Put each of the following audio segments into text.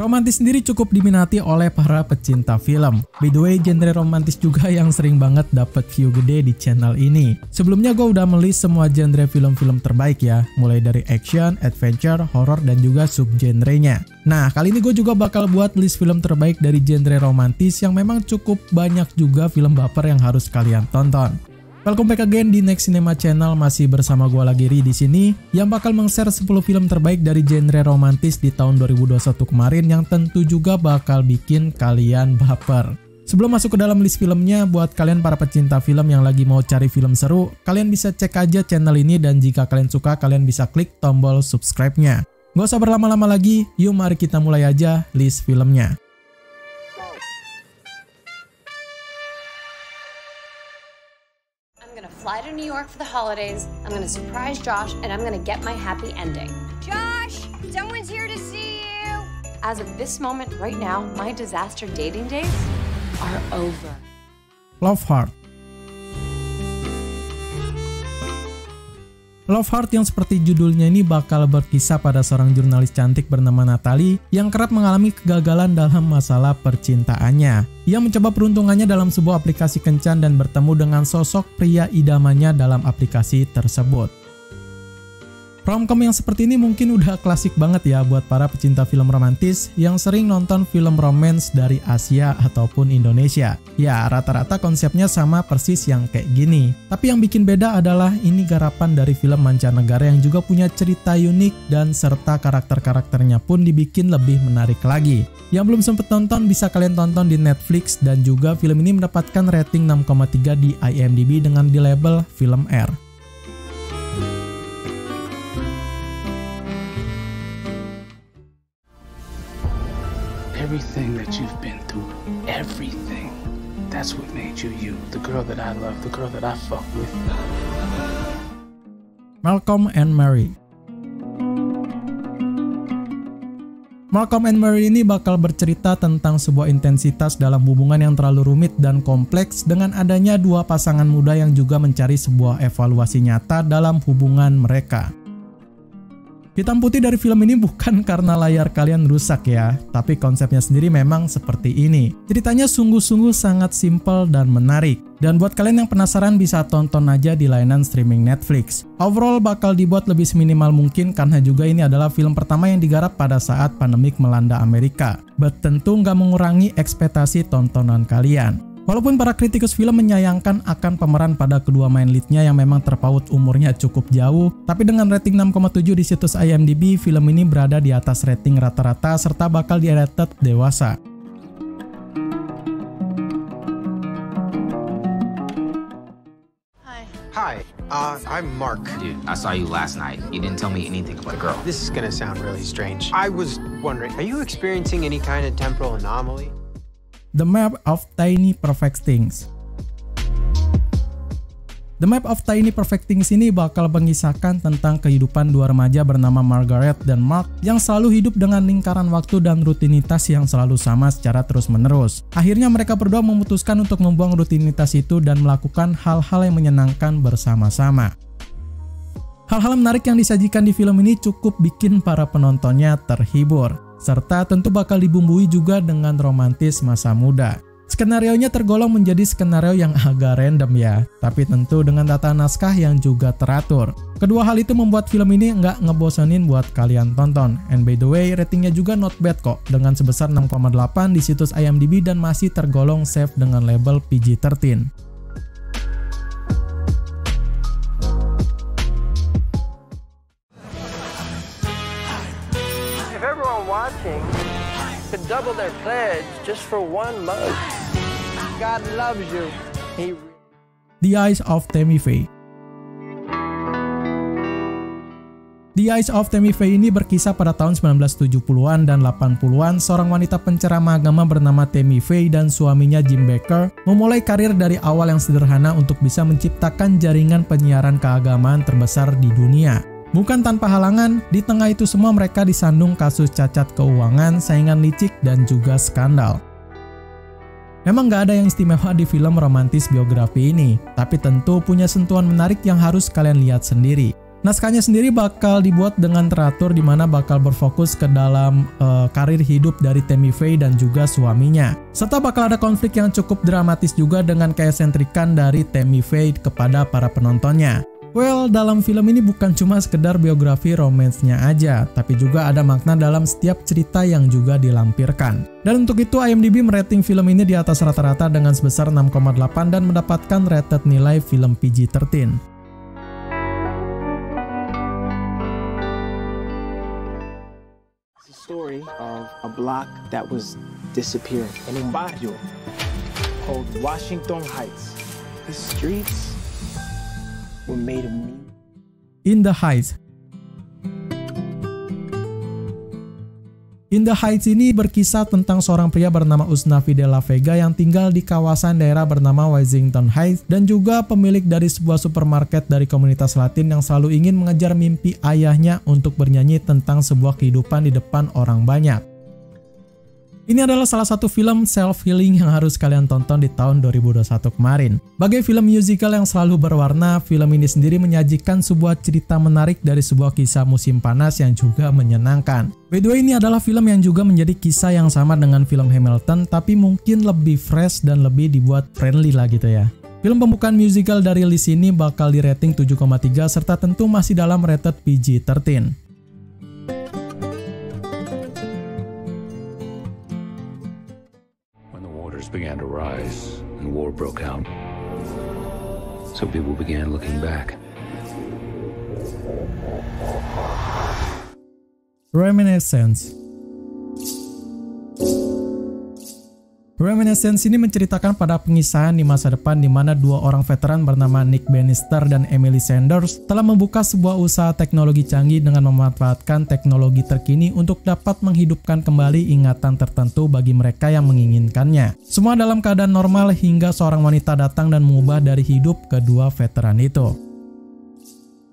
Romantis sendiri cukup diminati oleh para pecinta film. By the way, genre romantis juga yang sering banget dapat view gede di channel ini. Sebelumnya gue udah melist semua genre film-film terbaik ya, mulai dari action, adventure, horror, dan juga subgenrenya. Nah, kali ini gue juga bakal buat list film terbaik dari genre romantis yang memang cukup banyak juga film baper yang harus kalian tonton. Welcome back again di Next Cinema Channel, masih bersama gue lagi Ri di sini yang bakal meng-share 10 film terbaik dari genre romantis di tahun 2021 kemarin yang tentu juga bakal bikin kalian baper. Sebelum masuk ke dalam list filmnya, buat kalian para pecinta film yang lagi mau cari film seru, kalian bisa cek aja channel ini dan jika kalian suka, kalian bisa klik tombol subscribe-nya. Gak usah berlama-lama lagi, yuk mari kita mulai aja list filmnya. Fly to New York for the holidays, I'm gonna surprise Josh, and I'm gonna get my happy ending. Josh, someone's here to see you! As of this moment right now, my disaster dating days are over. Love Heart. Love Heart yang seperti judulnya ini bakal berkisah pada seorang jurnalis cantik bernama Natalie yang kerap mengalami kegagalan dalam masalah percintaannya. Ia mencoba peruntungannya dalam sebuah aplikasi kencan dan bertemu dengan sosok pria idamannya dalam aplikasi tersebut. Romcom yang seperti ini mungkin udah klasik banget ya buat para pecinta film romantis yang sering nonton film romance dari Asia ataupun Indonesia. Ya, rata-rata konsepnya sama persis yang kayak gini. Tapi yang bikin beda adalah ini garapan dari film mancanegara yang juga punya cerita unik dan serta karakter-karakternya pun dibikin lebih menarik lagi. Yang belum sempet nonton bisa kalian tonton di Netflix dan juga film ini mendapatkan rating 6,3 di IMDb dengan di label film R. Everything that you've been through, everything, that's what made you you. The girl that I love, the girl that I fuck with. Malcolm and Mary. Malcolm and Mary ini bakal bercerita tentang sebuah intensitas dalam hubungan yang terlalu rumit dan kompleks dengan adanya dua pasangan muda yang juga mencari sebuah evaluasi nyata dalam hubungan mereka. Hitam putih dari film ini bukan karena layar kalian rusak ya, tapi konsepnya sendiri memang seperti ini. Ceritanya sungguh-sungguh sangat simpel dan menarik. Dan buat kalian yang penasaran bisa tonton aja di layanan streaming Netflix. Overall bakal dibuat lebih seminimal mungkin karena juga ini adalah film pertama yang digarap pada saat pandemik melanda Amerika. But tentu nggak mengurangi ekspektasi tontonan kalian. Walaupun para kritikus film menyayangkan akan pemeran pada kedua main leadnya yang memang terpaut umurnya cukup jauh, tapi dengan rating 6,7 di situs IMDb, film ini berada di atas rating rata-rata serta bakal di-rated dewasa. Hi, I'm Mark. Dude, I saw you last night. You didn't tell me anything about a girl. This is gonna sound really strange. I was wondering, are you experiencing any kind of temporal anomaly? The Map of Tiny Perfect Things. The Map of Tiny Perfect Things ini bakal mengisahkan tentang kehidupan dua remaja bernama Margaret dan Mark yang selalu hidup dengan lingkaran waktu dan rutinitas yang selalu sama secara terus-menerus. Akhirnya mereka berdua memutuskan untuk membuang rutinitas itu dan melakukan hal-hal yang menyenangkan bersama-sama. Hal-hal menarik yang disajikan di film ini cukup bikin para penontonnya terhibur, serta tentu bakal dibumbui juga dengan romantis masa muda. Skenarionya tergolong menjadi skenario yang agak random ya, tapi tentu dengan tata naskah yang juga teratur. Kedua hal itu membuat film ini nggak ngebosenin buat kalian tonton. And by the way, ratingnya juga not bad kok, dengan sebesar 6,8 di situs IMDb dan masih tergolong safe dengan label PG-13. If everyone watching could double their pledge just for one mug, God loves you. The Eyes of Tammy Faye. The Eyes of Tammy Faye ini berkisah pada tahun 1970-an dan 80-an. Seorang wanita penceramah agama bernama Tammy Faye dan suaminya Jim Bakker memulai karir dari awal yang sederhana untuk bisa menciptakan jaringan penyiaran keagamaan terbesar di dunia. Bukan tanpa halangan, di tengah itu semua mereka disandung kasus cacat keuangan, saingan licik, dan juga skandal. Memang nggak ada yang istimewa di film romantis biografi ini, tapi tentu punya sentuhan menarik yang harus kalian lihat sendiri. Naskahnya sendiri bakal dibuat dengan teratur di mana bakal berfokus ke dalam karir hidup dari Tammy Faye dan juga suaminya. Serta bakal ada konflik yang cukup dramatis juga dengan keeksentrikan dari Tammy Faye kepada para penontonnya. Well, dalam film ini bukan cuma sekedar biografi romansnya aja, tapi juga ada makna dalam setiap cerita yang juga dilampirkan. Dan untuk itu IMDb merating film ini di atas rata-rata dengan sebesar 6,8 dan mendapatkan rated nilai film PG-13. It's a story of a block that was disappearing in un barrio called Washington Heights. The streets were made of meat. In the Heights. In the Heights ini berkisah tentang seorang pria bernama Usnavi de la Vega yang tinggal di kawasan daerah bernama Washington Heights dan juga pemilik dari sebuah supermarket dari komunitas Latin yang selalu ingin mengejar mimpi ayahnya untuk bernyanyi tentang sebuah kehidupan di depan orang banyak. Ini adalah salah satu film self-healing yang harus kalian tonton di tahun 2021 kemarin. Bagai film musical yang selalu berwarna, film ini sendiri menyajikan sebuah cerita menarik dari sebuah kisah musim panas yang juga menyenangkan. By the way, ini adalah film yang juga menjadi kisah yang sama dengan film Hamilton, tapi mungkin lebih fresh dan lebih dibuat friendly lah gitu ya. Film pembukaan musical dari list ini bakal di rating 7,3 serta tentu masih dalam rated PG-13. Began to rise and war broke out. So people began looking back. Reminiscence. Reminiscence ini menceritakan pada pengisahan di masa depan di mana dua orang veteran bernama Nick Bannister dan Emily Sanders telah membuka sebuah usaha teknologi canggih dengan memanfaatkan teknologi terkini untuk dapat menghidupkan kembali ingatan tertentu bagi mereka yang menginginkannya. Semua dalam keadaan normal hingga seorang wanita datang dan mengubah dari hidup kedua veteran itu.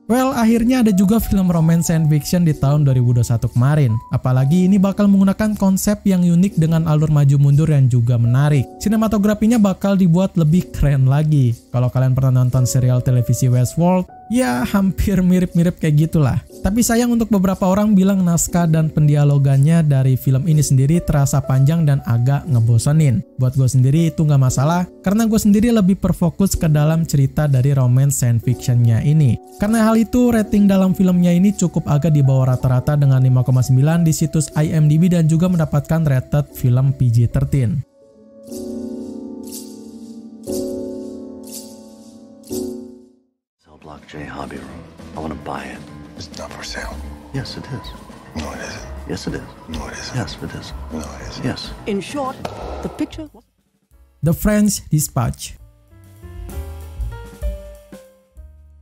Well, akhirnya ada juga film romance and fiction di tahun 2021 kemarin. Apalagi ini bakal menggunakan konsep yang unik dengan alur maju mundur yang juga menarik. Sinematografinya bakal dibuat lebih keren lagi. Kalau kalian pernah nonton serial televisi Westworld, ya hampir mirip-mirip kayak gitulah. Tapi sayang untuk beberapa orang bilang naskah dan pendialogannya dari film ini sendiri terasa panjang dan agak ngebosenin. Buat gue sendiri itu nggak masalah, karena gue sendiri lebih berfokus ke dalam cerita dari romance and fictionnya ini. Karena hal itu, rating dalam filmnya ini cukup agak di bawah rata-rata dengan 5,9 di situs IMDb dan juga mendapatkan rated film PG-13. Block J Hobby Room. I want to buy it. It's not for sale. Yes, it is. No, it isn't. Yes, it is. No, it isn't. Yes, it is. No, it isn't. Yes. In short, the picture... The French Dispatch.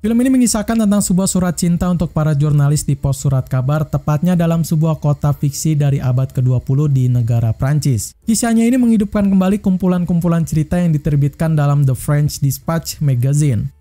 Film ini mengisahkan tentang sebuah surat cinta untuk para jurnalis di pos surat kabar, tepatnya dalam sebuah kota fiksi dari abad ke-20 di negara Prancis. Kisahnya ini menghidupkan kembali kumpulan-kumpulan cerita yang diterbitkan dalam The French Dispatch magazine.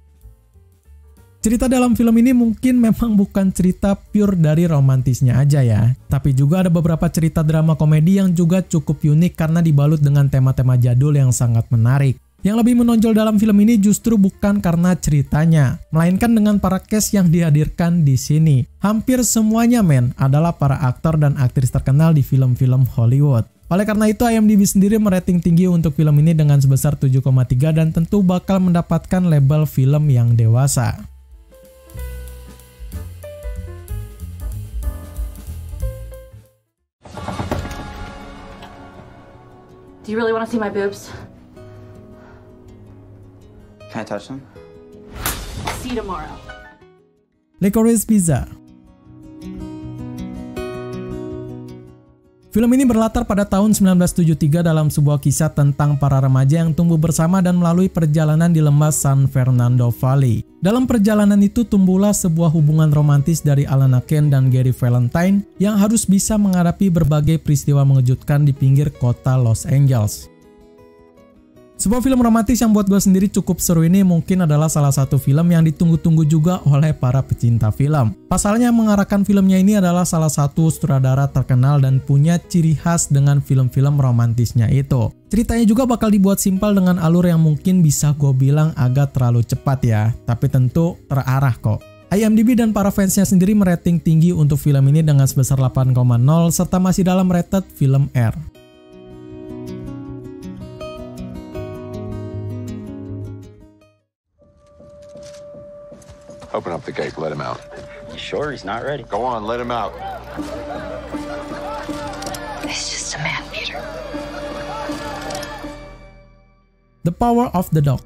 Cerita dalam film ini mungkin memang bukan cerita pure dari romantisnya aja ya, tapi juga ada beberapa cerita drama komedi yang juga cukup unik karena dibalut dengan tema-tema jadul yang sangat menarik. Yang lebih menonjol dalam film ini justru bukan karena ceritanya, melainkan dengan para cast yang dihadirkan di sini. Hampir semuanya adalah para aktor dan aktris terkenal di film-film Hollywood. Oleh karena itu, IMDb sendiri merating tinggi untuk film ini dengan sebesar 7,3 dan tentu bakal mendapatkan label film yang dewasa. Do you really want to see my boobs? Can I touch them? See you tomorrow. Licorice Pizza. Film ini berlatar pada tahun 1973 dalam sebuah kisah tentang para remaja yang tumbuh bersama dan melalui perjalanan di lembah San Fernando Valley. Dalam perjalanan itu tumbuhlah sebuah hubungan romantis dari Alana Kane dan Gary Valentine yang harus bisa menghadapi berbagai peristiwa mengejutkan di pinggir kota Los Angeles. Sebuah film romantis yang buat gue sendiri cukup seru ini mungkin adalah salah satu film yang ditunggu-tunggu juga oleh para pecinta film. Pasalnya mengarahkan filmnya ini adalah salah satu sutradara terkenal dan punya ciri khas dengan film-film romantisnya itu. Ceritanya juga bakal dibuat simpel dengan alur yang mungkin bisa gue bilang agak terlalu cepat ya, tapi tentu terarah kok. IMDb dan para fansnya sendiri merating tinggi untuk film ini dengan sebesar 8,0 serta masih dalam rated film R. Open up the gate, let him out. You sure he's not ready? Go on, let him out. It's just a man, Peter. The Power of the Dog.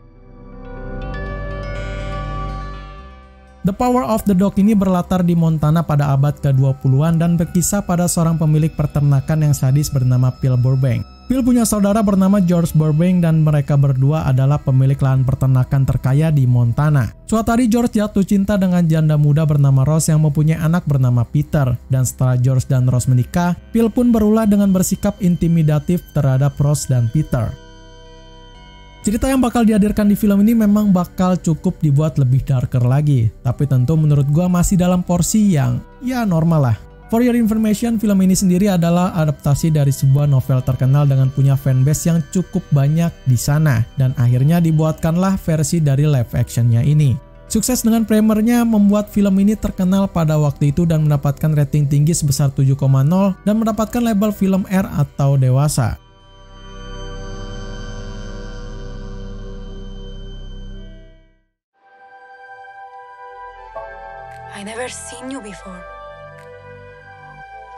The Power of the Dog ini berlatar di Montana pada abad ke-20-an dan berkisah pada seorang pemilik peternakan yang sadis bernama Phil Burbank. Phil punya saudara bernama George Burbank dan mereka berdua adalah pemilik lahan peternakan terkaya di Montana. Suatu hari George jatuh cinta dengan janda muda bernama Rose yang mempunyai anak bernama Peter. Dan setelah George dan Rose menikah, Phil pun berulah dengan bersikap intimidatif terhadap Rose dan Peter. Cerita yang bakal dihadirkan di film ini memang bakal cukup dibuat lebih darker lagi. Tapi tentu menurut gua masih dalam porsi yang ya normal lah. For your information, film ini sendiri adalah adaptasi dari sebuah novel terkenal dengan punya fanbase yang cukup banyak di sana. Dan akhirnya dibuatkanlah versi dari live actionnya ini. Sukses dengan premiernya membuat film ini terkenal pada waktu itu dan mendapatkan rating tinggi sebesar 7,0 dan mendapatkan label film R atau dewasa. I never seen you before.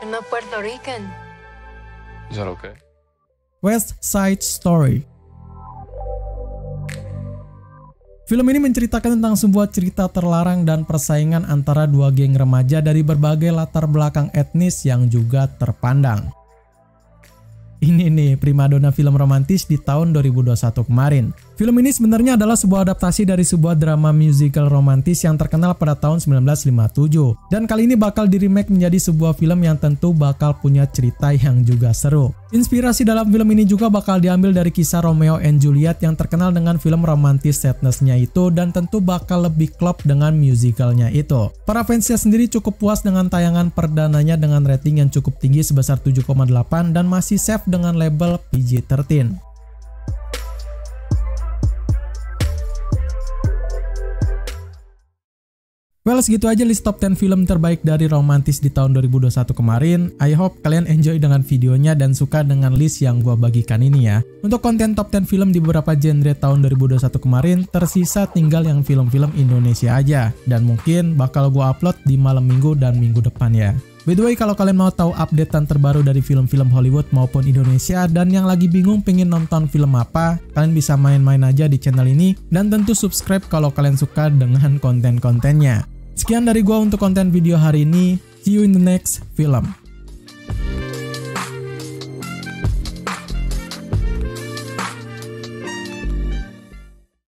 You're not Puerto Rican. Is that okay? West Side Story. Film ini menceritakan tentang sebuah cerita terlarang dan persaingan antara dua geng remaja dari berbagai latar belakang etnis yang juga terpandang. Ini nih primadona film romantis di tahun 2021 kemarin. Film ini sebenarnya adalah sebuah adaptasi dari sebuah drama musical romantis yang terkenal pada tahun 1957. Dan kali ini bakal di-remake menjadi sebuah film yang tentu bakal punya cerita yang juga seru. Inspirasi dalam film ini juga bakal diambil dari kisah Romeo and Juliet yang terkenal dengan film romantis sadness-nya itu dan tentu bakal lebih klop dengan musicalnya itu. Para fansnya sendiri cukup puas dengan tayangan perdananya dengan rating yang cukup tinggi sebesar 7,8 dan masih safe dengan label PG-13. Well, segitu aja list top 10 film terbaik dari romantis di tahun 2021 kemarin. I hope kalian enjoy dengan videonya dan suka dengan list yang gua bagikan ini ya. Untuk konten top 10 film di beberapa genre tahun 2021 kemarin, tersisa tinggal yang film-film Indonesia aja. Dan mungkin bakal gua upload di malam minggu dan minggu depan ya. By the way, kalau kalian mau tahu updatean terbaru dari film-film Hollywood maupun Indonesia dan yang lagi bingung pengen nonton film apa, kalian bisa main-main aja di channel ini dan tentu subscribe kalau kalian suka dengan konten-kontennya. Sekian dari gua untuk konten video hari ini. See you in the next film.